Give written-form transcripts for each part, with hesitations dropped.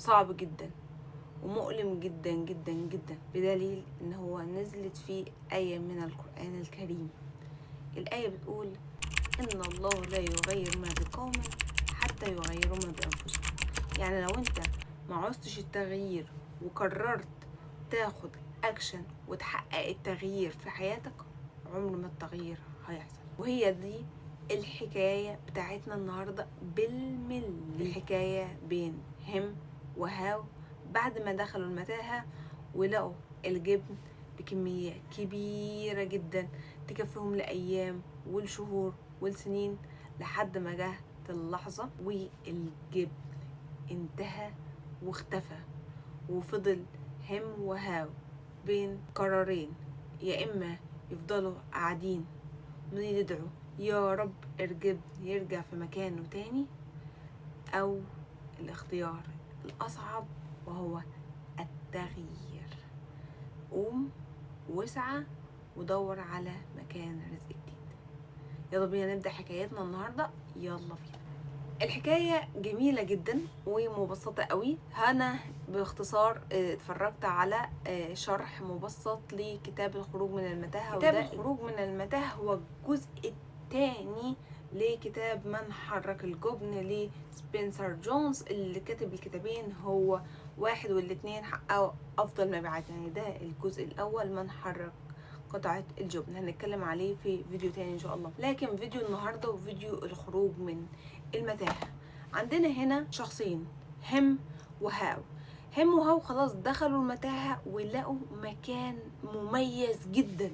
صعب جدا ومؤلم جدا جدا جدا، بدليل ان هو نزلت فيه آية من القرآن الكريم. الآية بتقول إن الله لا يغير ما بقوم حتى يغيروا ما بأنفسهم. يعني لو انت ما عوزتش التغيير وقررت تاخد اكشن وتحقق التغيير في حياتك، عمر ما التغيير هيحصل. وهي دي الحكاية بتاعتنا النهاردة بالملي. الحكاية بين هم وهاو بعد ما دخلوا المتاهة ولقوا الجبن بكمية كبيرة جدا تكفيهم لأيام والشهور والسنين، لحد ما جه اللحظة والجبن انتهى واختفى، وفضل هم وهاو بين قرارين: يا إما يفضلوا قاعدين يدعوا يا رب الجبن يرجع في مكانه تاني، أو الاختيار الأصعب وهو التغيير. قوم واسعى ودور على مكان رزق جديد. يلا بينا نبدأ حكايتنا النهاردة، يلا بينا. الحكاية جميلة جدا ومبسطة قوي. أنا باختصار اتفرجت على شرح مبسط لكتاب الخروج من المتاهة. كتاب الخروج من المتاهة هو الجزء الثاني لكتاب من حرك الجبن لسبنسر جونز، اللي كاتب الكتابين هو واحد والاتنين حققوا أفضل مبيعات. يعني ده الجزء الأول، من حرك قطعة الجبن، هنتكلم عليه في فيديو تاني ان شاء الله. لكن فيديو النهاردة وفيديو الخروج من المتاهة. عندنا هنا شخصين، هم وهاو. هم وهاو خلاص دخلوا المتاهة ولقوا مكان مميز جدا،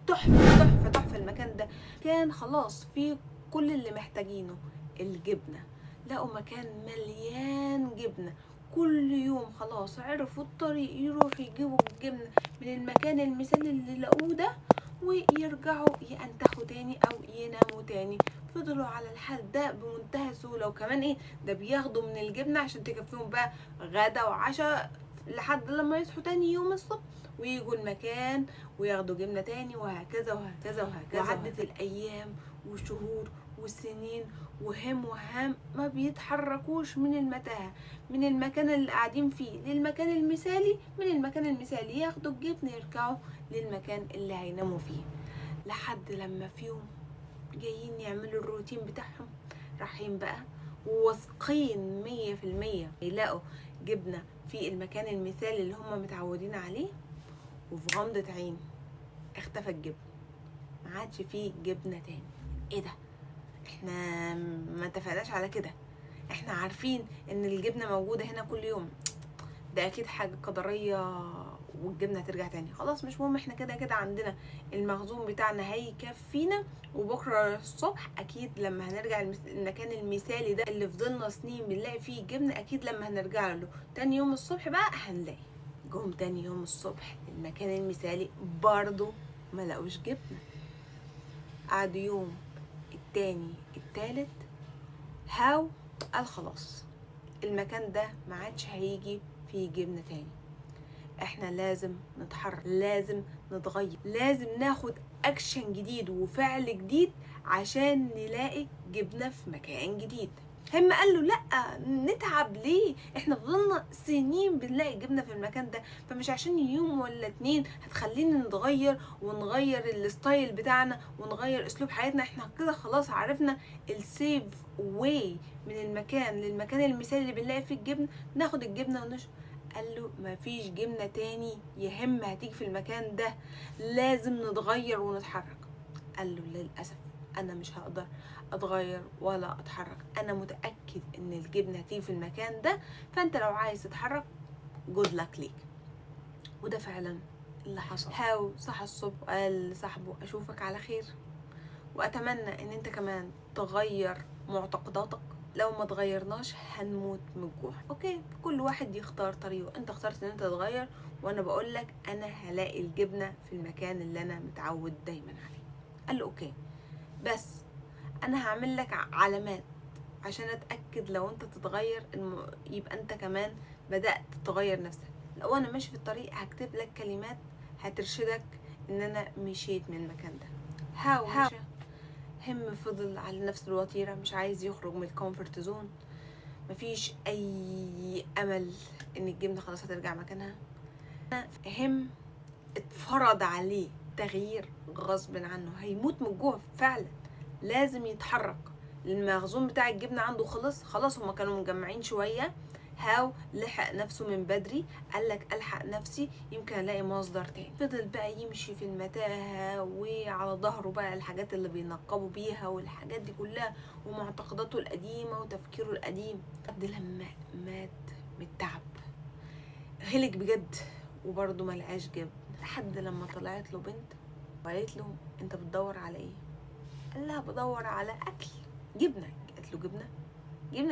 تحفة تحفة تحفة. المكان ده كان خلاص فيه كل اللي محتاجينه، الجبنة. لقوا مكان مليان جبنة، كل يوم خلاص عرفوا الطريق يروحوا يجيبوا الجبنة من المكان المثالي اللي لقوه ده، ويرجعوا ينتخوا تاني او يناموا تاني. فضلوا على الحال ده بمنتهى السهولة. وكمان ده بياخدوا من الجبنة عشان تكفيهم بقى غدا وعشاء لحد لما يصحوا تاني يوم الصبح ويجوا المكان وياخدوا جبنة تاني، وهكذا وهكذا وهكذا. وعدت الأيام والشهور والسنين، وهم وهام ما بيتحركوش من المتاهة، من المكان اللي قاعدين فيه للمكان المثالي، من المكان المثالي ياخدوا الجبن يرجعوا للمكان اللي هيناموا فيه. لحد لما في يوم جايين يعملوا الروتين بتاعهم، رايحين بقى وواثقين 100% يلاقوا جبنة في المكان المثالي اللي هم متعودين عليه، وفي غمضة عين اختفى الجبن، ما عادش فيه جبنة تاني. ايه ده؟ احنا ما اتفقناش على كده، احنا عارفين ان الجبنة موجودة هنا كل يوم، ده اكيد حاجة قدرية والجبنة هترجع تاني. خلاص مش مهم، احنا كده كده عندنا المخزون بتاعنا هيكفينا، وبكرة الصبح اكيد لما هنرجع المكان المثالي ده اللي فضلنا سنين بنلاقي فيه جبنة، اكيد لما هنرجع له تاني يوم الصبح بقى هنلاقي. جم تاني يوم الصبح المكان المثالي برضو ما لقوش جبنة. قعدوا يوم التاني التالت، هاو قال خلاص المكان ده ما عادش هيجي فيه جبنة تاني، احنا لازم نتحرك، لازم نتغير، لازم ناخد اكشن جديد وفعل جديد عشان نلاقي جبنة في مكان جديد. هم قال له لا، نتعب ليه؟ احنا فضلنا سنين بنلاقي جبنة في المكان ده، فمش عشان يوم ولا اتنين هتخلينا نتغير ونغير الستايل بتاعنا ونغير اسلوب حياتنا. احنا كده خلاص عرفنا السيف واي من المكان للمكان المثالي اللي بنلاقي فيه الجبنة، ناخد الجبنة ونشرب. قال له مفيش جبنة تاني يهم هتيجي في المكان ده، لازم نتغير ونتحرك. قال له للأسف أنا مش هقدر أتغير ولا أتحرك، أنا متأكد إن الجبنة هتيجي في المكان ده، فأنت لو عايز تتحرك جود لك ليك. وده فعلا اللي حصل. هاو صحى الصبح قال لصاحبه أشوفك على خير، وأتمنى إن أنت كمان تغير معتقداتك، لو ما تغيرناش هنموت من الجوع. اوكي، كل واحد يختار طريقه، انت اخترت ان انت تتغير، وانا بقول لك انا هلاقي الجبنه في المكان اللي انا متعود دايما عليه. قال له اوكي، بس انا هعمل لك علامات عشان اتاكد لو انت تتغير يبقى انت كمان بدات تغير نفسك. لو انا ماشي في الطريق هكتب لك كلمات هترشدك ان انا مشيت من المكان ده. هم فضل على نفس الوتيرة، مش عايز يخرج من الكومفورت زون، مفيش اي امل ان الجبنه خلاص هترجع مكانها. هم اتفرض عليه تغيير غصب عنه، هيموت من الجوع فعلا، لازم يتحرك. المخزون بتاع الجبنه عنده خلاص هما كانوا مجمعين شويه. هاو لحق نفسه من بدري، قالك الحق نفسي يمكن الاقي مصدر تاني. فضل بقى يمشي في المتاهه، وعلى ظهره بقى الحاجات اللي بينقبوا بيها والحاجات دي كلها، ومعتقداته القديمه وتفكيره القديم، لحد لما مات من التعب. هلك بجد، وبرضه ملقاش جبن، لحد لما طلعت له بنت وقالت له انت بتدور على ايه؟ قال لها بدور على اكل، جبنه. قالت له جبنه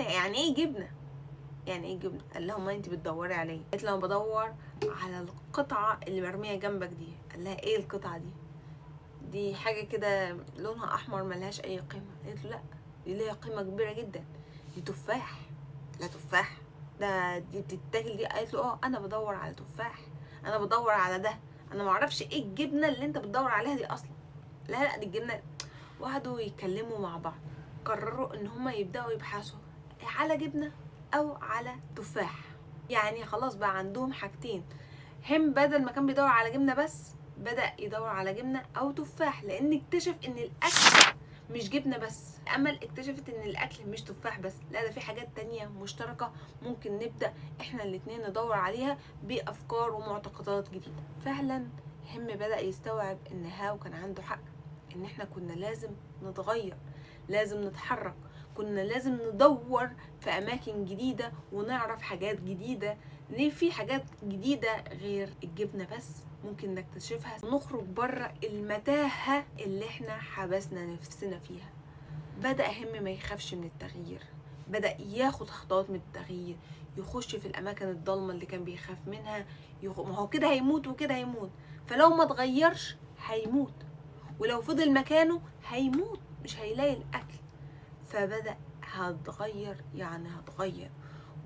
يعني ايه جبنه؟ يعني ايه جبنه؟ قال لها ما انت بتدوري على ايه؟ قالت له بدور على القطعه اللي مرميه جنبك دي. قال لها ايه القطعه دي؟ دي حاجه كده لونها احمر ملهاش اي قيمه. قالت له لا، دي ليها قيمه كبيره جدا، دي تفاح. لا تفاح دي بتتاكل دي؟ قالت له اه انا بدور على تفاح، انا بدور على ده، انا معرفش ايه الجبنه اللي انت بتدور عليها دي اصلا. لا دي الجبنه. وقعدوا يتكلموا مع بعض، قرروا ان هما يبداوا يبحثوا على جبنه او على تفاح. يعني خلاص بقى عندهم حاجتين. هم بدل ما كان بيدور على جبنه بس، بدأ يدور على جبنه او تفاح، لان اكتشف ان الاكل مش جبنه بس. امل اكتشفت ان الاكل مش تفاح بس، لا ده في حاجات تانية مشتركه ممكن نبدا احنا الاتنين ندور عليها بافكار ومعتقدات جديده. فعلا هم بدأ يستوعب ان هاو كان عنده حق، ان احنا كنا لازم نتغير، لازم نتحرك، كنا لازم ندور في اماكن جديده ونعرف حاجات جديده. ليه في حاجات جديده غير الجبنه بس ممكن نكتشفها، ونخرج بره المتاهه اللي احنا حبسنا نفسنا فيها. بدأ هم ما يخافش من التغيير، بدأ ياخد خطوات من التغيير، يخش في الأماكن الضلمة اللي كان بيخاف منها. ما هو كده هيموت وكده هيموت، فلو ما تغيرش هيموت، ولو فضل مكانه هيموت، مش هيلاقي الأكل. فبدأ هتغير يعني هتغير،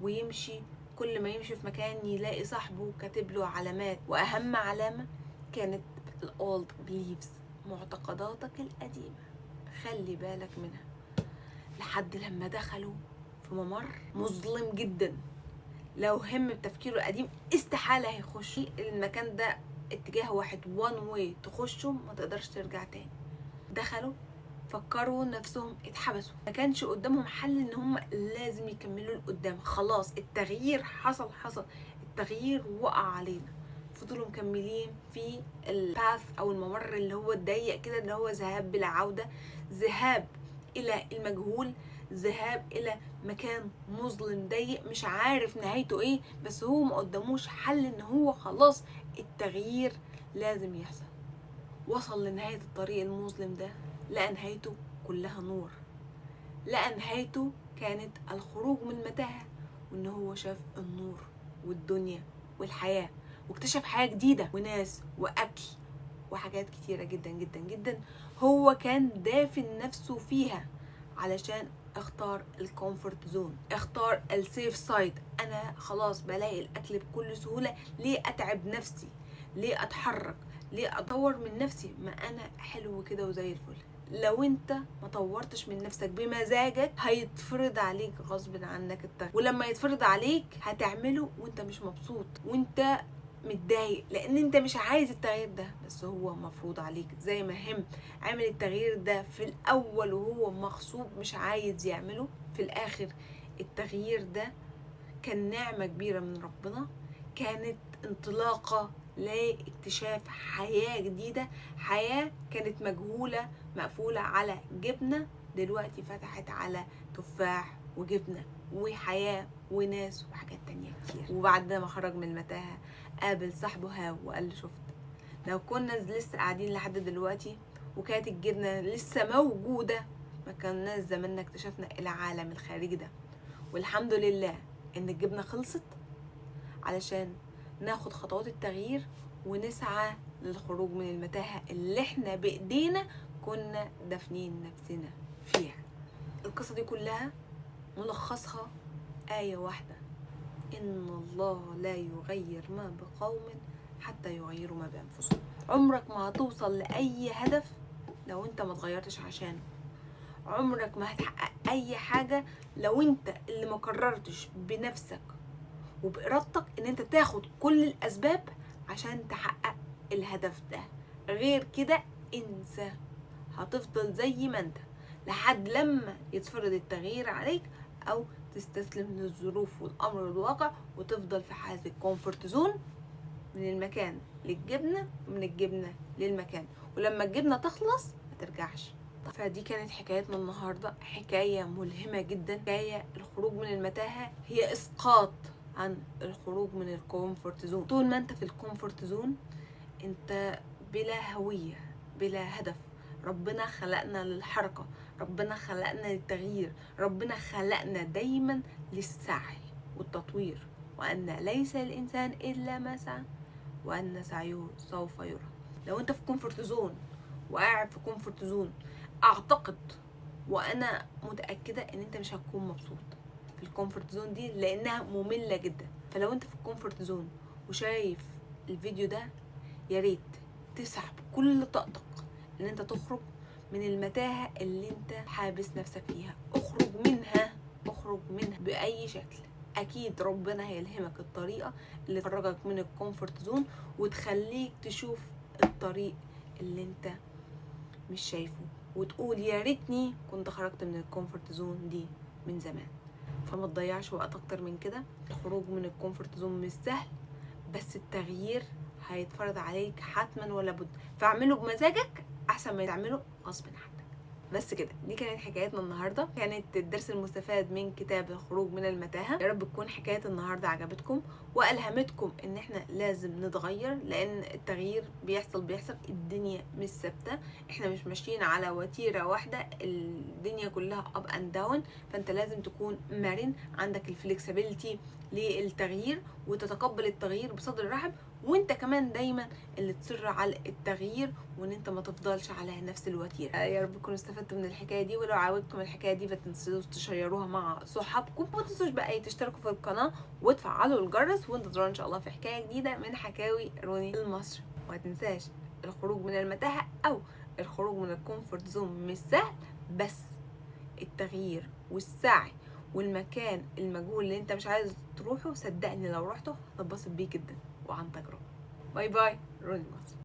ويمشي كل ما يمشي في مكان يلاقي صاحبه كاتب له علامات، وأهم علامة كانت الأولد بليفز، معتقداتك القديمة، خلي بالك منها. لحد لما دخلوا في ممر مظلم جدا، لو هم بتفكيره القديم استحالة هيخش المكان ده، اتجاه واحد وان واي تخشه ما تقدرش ترجع تاني. دخلوا فكروا نفسهم اتحبسوا، ما كانش قدامهم حل ان هم لازم يكملوا لقدام. خلاص التغيير حصل، التغيير وقع علينا. فضلوا مكملين في الباث او الممر اللي هو الضيق كده، اللي هو ذهاب بلا عودة، ذهاب الى المجهول، ذهاب الى مكان مظلم ضيق مش عارف نهايته ايه. بس هو ما قداموش حل، ان هو خلاص التغيير لازم يحصل. وصل لنهاية الطريق المظلم ده، لقى نهايته كلها نور، لقى نهايته كانت الخروج من المتاهة، وان هو شاف النور والدنيا والحياة، واكتشف حياة جديدة وناس واكل وحاجات كتيرة جدا جدا جدا هو كان دافن نفسه فيها، علشان اختار الكومفورت زون، اختار السيف سايد. انا خلاص بلاقي الاكل بكل سهولة، ليه اتعب نفسي؟ ليه اتحرك؟ ليه اطور من نفسي؟ ما انا حلو كده وزي الفل. لو انت ما طورتش من نفسك بمزاجك هيتفرض عليك غصب عنك التغيير، ولما يتفرض عليك هتعمله وانت مش مبسوط وانت متضايق، لان انت مش عايز التغيير ده، بس هو مفروض عليك. زي ما هم عمل التغيير ده في الاول وهو مغصوب مش عايز يعمله، في الاخر التغيير ده كان نعمة كبيرة من ربنا، كانت انطلاقة لاكتشاف حياة جديدة، حياة كانت مجهولة مقفولة على جبنة، دلوقتي فتحت على تفاح وجبنة وحياة وناس وحاجات تانية كتير. وبعد ما خرج من المتاهة قابل صاحبه هاو وقال له شفت، لو كنا لسه قاعدين لحد دلوقتي وكانت الجبنة لسه موجودة ما كناش زماننا اكتشفنا العالم الخارجي ده. والحمد لله ان الجبنة خلصت علشان ناخد خطوات التغيير ونسعى للخروج من المتاهة اللي احنا بايدينا كنا دافنين نفسنا فيها. القصة دي كلها ملخصها آية واحدة: إن الله لا يغير ما بقوم حتى يغيروا ما بأنفسهم. عمرك ما هتوصل لأي هدف لو انت ما تغيرتش عشانه، عمرك ما هتحقق اي حاجة لو انت اللي ما قررتش بنفسك وبإرادتك ان انت تاخد كل الاسباب عشان تحقق الهدف ده. غير كده انسى، هتفضل زي ما انت لحد لما يتفرض التغيير عليك او تستسلم للظروف والامر الواقع وتفضل في حالة الكومفورت زون، من المكان للجبنة ومن الجبنة للمكان، ولما الجبنة تخلص ما ترجعش. فدي كانت حكايتنا النهاردة، حكاية ملهمة جدا. حكاية الخروج من المتاهة هي اسقاط عن الخروج من الكومفورت زون. طول ما انت في الكومفورت زون انت بلا هوية بلا هدف. ربنا خلقنا للحركة، ربنا خلقنا للتغيير، ربنا خلقنا دايما للسعي والتطوير، وأن ليس الإنسان إلا ما سعى وأن سعيه سوف يرى. لو انت في كومفورت زون وقاعد في كومفورت زون، اعتقد وانا متأكدة ان انت مش هتكون مبسوط في الكومفورت زون دي لانها مملة جدا. فلو انت في الكومفورت زون وشايف الفيديو ده، يا ريت تسحب كل طاقتك ان انت تخرج من المتاهة اللي انت حابس نفسك فيها. اخرج منها، اخرج منها بأي شكل. اكيد ربنا هيلهمك الطريقة اللي تخرجك من الكومفورت زون وتخليك تشوف الطريق اللي انت مش شايفه وتقول يا ريتني كنت خرجت من الكومفورت زون دي من زمان. فما تضيعش وقت اكتر من كده. الخروج من الكومفورت زون مش سهل، بس التغيير هيتفرض عليك حتما ولا بد، فاعمله بمزاجك احسن ما تعمله غصب عنك. بس كده، دي كانت حكايتنا النهارده، كانت الدرس المستفاد من كتاب الخروج من المتاهه. يا رب تكون حكايه النهارده عجبتكم والهمتكم ان احنا لازم نتغير، لان التغيير بيحصل، الدنيا مش ثابته، احنا مش ماشيين على وتيره واحده، الدنيا كلها اب اند داون. فانت لازم تكون مرن، عندك الفلكسبيليتي للتغيير وتتقبل التغيير بصدر رحب، وانت كمان دايما اللي تصر على التغيير وان انت ما تفضلش على نفس الوتيره. يا رب تكونوا استفدتوا من الحكايه دي، ولو عجبتكم الحكايه دي ما تنسوش تشيروها مع صحابكم، وما تنسوش بقى تشتركوا في القناه وتفعلوا الجرس، وانتظرونا ان شاء الله في حكايه جديده من حكاوي روني المصري. وما تنساش الخروج من المتاهه او الخروج من الكومفورت زون مش سهل، بس التغيير والسعي والمكان المجهول اللي انت مش عايز تروحه، صدقني لو رحته هتتبسط بيه جدا وعن تجربه. باي باي، روني المصري.